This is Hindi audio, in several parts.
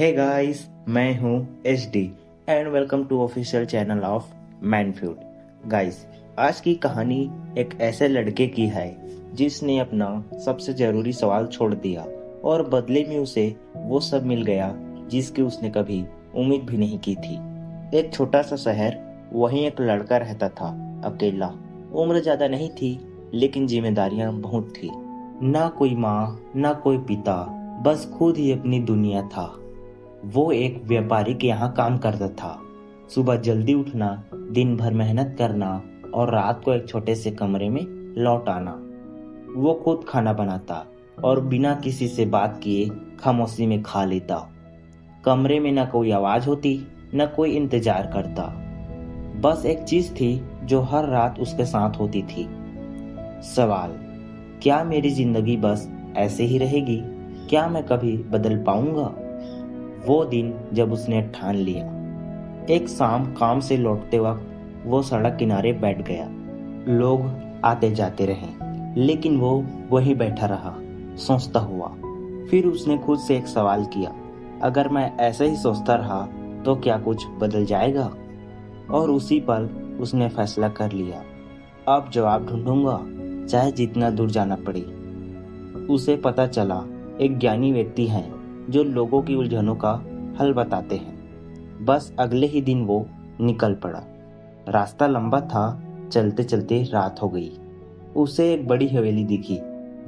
हे गाइस, मैं हूँ HD and welcome to official channel of Manfood. Guys, आज की कहानी एक ऐसे लड़के की है जिसने अपना सबसे जरूरी सवाल छोड़ दिया और बदले में उसे वो सब मिल गया जिसकी उसने कभी उम्मीद भी नहीं की थी। एक छोटा सा शहर, वहीं एक लड़का रहता था, अकेला। उम्र ज्यादा नहीं थी लेकिन जिम्मेदारियां बहुत थी। ना कोई माँ ना कोई पिता, बस खुद ही अपनी दुनिया था। वो एक व्यापारी के यहाँ काम करता था। सुबह जल्दी उठना, दिन भर मेहनत करना और रात को एक छोटे से कमरे में लौट आना। वो खुद खाना बनाता और बिना किसी से बात किए खामोशी में खा लेता। कमरे में न कोई आवाज होती, न कोई इंतजार करता। बस एक चीज थी जो हर रात उसके साथ होती थी। सवाल, क्या मेरी जिंदगी बस ऐसे ही रहेगी? क्या मैं कभी बदल पाऊंगा? वो दिन जब उसने ठान लिया। एक शाम काम से लौटते वक्त वो सड़क किनारे बैठ गया। लोग आते जाते रहे लेकिन वो वहीं बैठा रहा, सोचता हुआ। फिर उसने खुद से एक सवाल किया, अगर मैं ऐसे ही सोचता रहा तो क्या कुछ बदल जाएगा? और उसी पल उसने फैसला कर लिया, अब जवाब ढूंढूंगा, चाहे जितना दूर जाना पड़े। उसे पता चला एक ज्ञानी व्यक्ति है जो लोगों की उलझनों का हल बताते हैं। बस अगले ही दिन वो निकल पड़ा। रास्ता लंबा था, चलते चलते रात हो गई। उसे एक बड़ी हवेली दिखी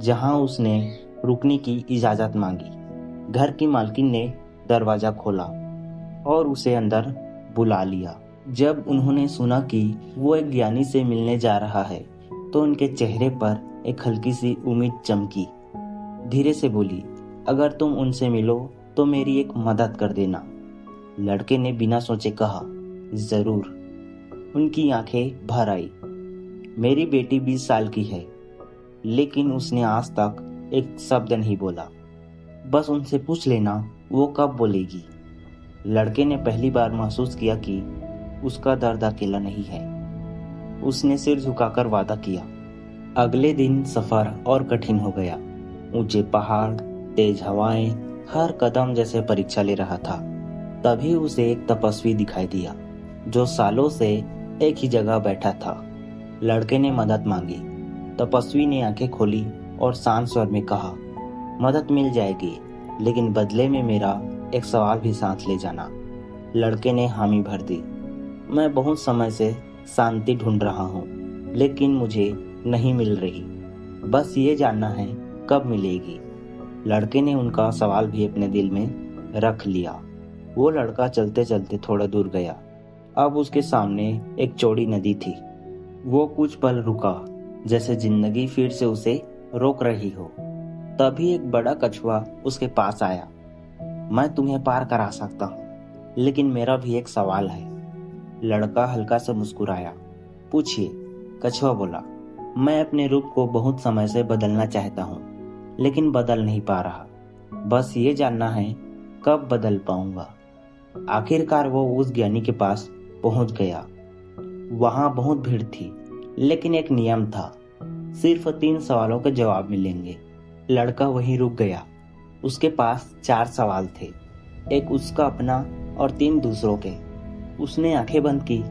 जहां उसने रुकने की इजाजत मांगी। घर की मालकिन ने दरवाजा खोला और उसे अंदर बुला लिया। जब उन्होंने सुना कि वो एक ज्ञानी से मिलने जा रहा है तो उनके चेहरे पर एक हल्की सी उम्मीद चमकी। धीरे से बोली, अगर तुम उनसे मिलो तो मेरी एक मदद कर देना। लड़के ने बिना सोचे कहा, जरूर। उनकी आंखें भर आई। मेरी बेटी 20 साल की है, लेकिन उसने आज तक एक शब्द नहीं बोला। बस उनसे पूछ लेना वो कब बोलेगी। लड़के ने पहली बार महसूस किया कि उसका दर्द अकेला नहीं है। उसने सिर झुकाकर वादा किया। अगले दिन सफर और कठिन हो गया। ऊंचे पहाड़, तेज हवाएं, हर कदम जैसे परीक्षा ले रहा था। तभी उसे एक तपस्वी दिखाई दिया जो सालों से एक ही जगह बैठा था। लड़के ने मदद मांगी। तपस्वी ने आंखें खोली और शांत स्वर में कहा, मदद मिल जाएगी, लेकिन बदले में मेरा एक सवाल भी साथ ले जाना। लड़के ने हामी भर दी। मैं बहुत समय से शांति ढूंढ रहा हूँ, लेकिन मुझे नहीं मिल रही। बस ये जानना है कब मिलेगी। लड़के ने उनका सवाल भी अपने दिल में रख लिया। वो लड़का चलते चलते थोड़ा दूर गया। अब उसके सामने एक चौड़ी नदी थी। वो कुछ पल रुका, जैसे जिंदगी फिर से उसे रोक रही हो। तभी एक बड़ा कछुआ उसके पास आया। मैं तुम्हें पार करा सकता हूँ, लेकिन मेरा भी एक सवाल है। लड़का हल्का सा मुस्कुराया। पूछिए, कछुआ बोला। मैं अपने रूप को बहुत समय से बदलना चाहता हूँ, लेकिन बदल नहीं पा रहा। बस ये जानना है कब बदल पाऊंगा। आखिरकार वो उस ज्ञानी के पास पहुंच गया। वहां बहुत भीड़ थी, लेकिन एक नियम था, सिर्फ 3 सवालों के जवाब मिलेंगे। लड़का वहीं रुक गया। उसके पास 4 सवाल थे, एक उसका अपना और 3 दूसरों के। उसने आंखें बंद की।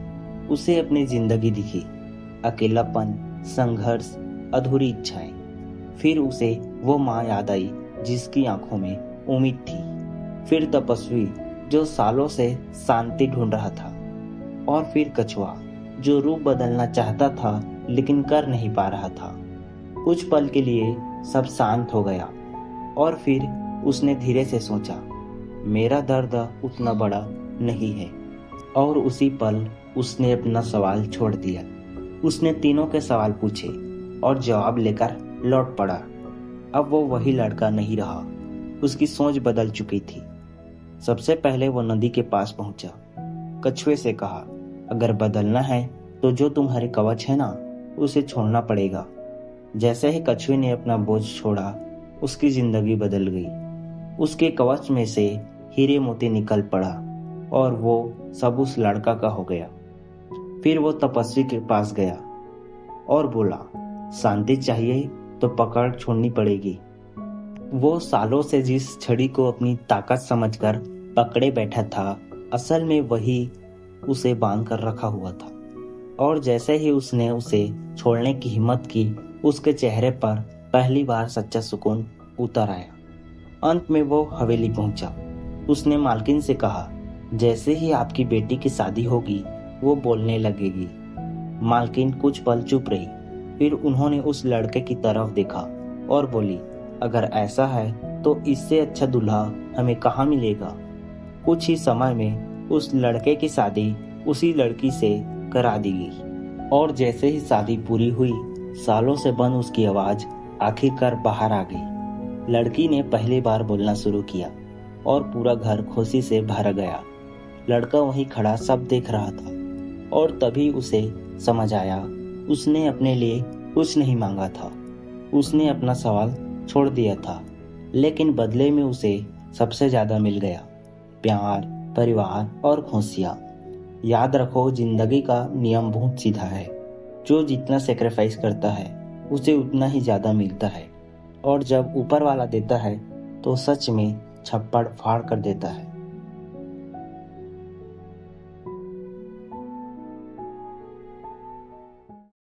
उसे अपनी जिंदगी दिखी, अकेलापन, संघर्ष, अधूरी इच्छाएं। फिर उसे वो माँ याद आई जिसकी आंखों में उम्मीद थी। फिर तपस्वी जो सालों से शांति ढूंढ रहा था। और फिर कछुआ जो रूप बदलना चाहता था लेकिन कर नहीं पा रहा था। कुछ पल के लिए सब शांत हो गया और फिर उसने धीरे से सोचा, मेरा दर्द उतना बड़ा नहीं है। और उसी पल उसने अपना सवाल छोड़ दिया। उसने तीनों के सवाल पूछे और जवाब लेकर लौट पड़ा। अब वो वही लड़का नहीं रहा। उसकी सोच बदल चुकी थी। सबसे पहले वो नदी के पास पहुंचा। कछुए से कहा, अगर बदलना है तो जो तुम्हारे कवच है ना, उसे छोड़ना पड़ेगा। जैसे ही कछुए ने अपना बोझ छोड़ा, उसकी जिंदगी बदल गई। उसके कवच में से हीरे मोती निकल पड़ा और वो सब उस लड़का का हो गया। फिर वो तपस्वी के पास गया और बोला, शांति चाहिए तो पकड़ छोड़नी पड़ेगी। वो सालों से जिस छड़ी को अपनी ताकत समझकर पकड़े बैठा था, असल में वही उसे बांध कर रखा हुआ था। और जैसे ही उसने उसे छोड़ने की हिम्मत की, उसके चेहरे पर पहली बार सच्चा सुकून उतर आया। अंत में वो हवेली पहुंचा। उसने मालकिन से कहा, जैसे ही आपकी बेटी की शादी होगी वो बोलने लगेगी। मालकिन कुछ पल चुप रही, फिर उन्होंने उस लड़के की तरफ देखा और बोली, अगर ऐसा है तो इससे अच्छा दूल्हा हमें कहाँ मिलेगा। कुछ ही समय में उस लड़के की शादी उसी लड़की से करा दी गई। और जैसे ही शादी पूरी हुई, सालों से बंद उसकी आवाज आखिरकार बाहर आ गई। लड़की ने पहली बार बोलना शुरू किया और पूरा घर खुशी से भर गया। लड़का वहीं खड़ा सब देख रहा था और तभी उसे समझ आया, उसने अपने लिए कुछ नहीं मांगा था। उसने अपना सवाल छोड़ दिया था, लेकिन बदले में उसे सबसे ज्यादा मिल गया, प्यार, परिवार और खुशियाँ। याद रखो, जिंदगी का नियम बहुत सीधा है। जो जितना सेक्रीफाइस करता है उसे उतना ही ज्यादा मिलता है। और जब ऊपर वाला देता है तो सच में छप्पड़ फाड़ कर देता है।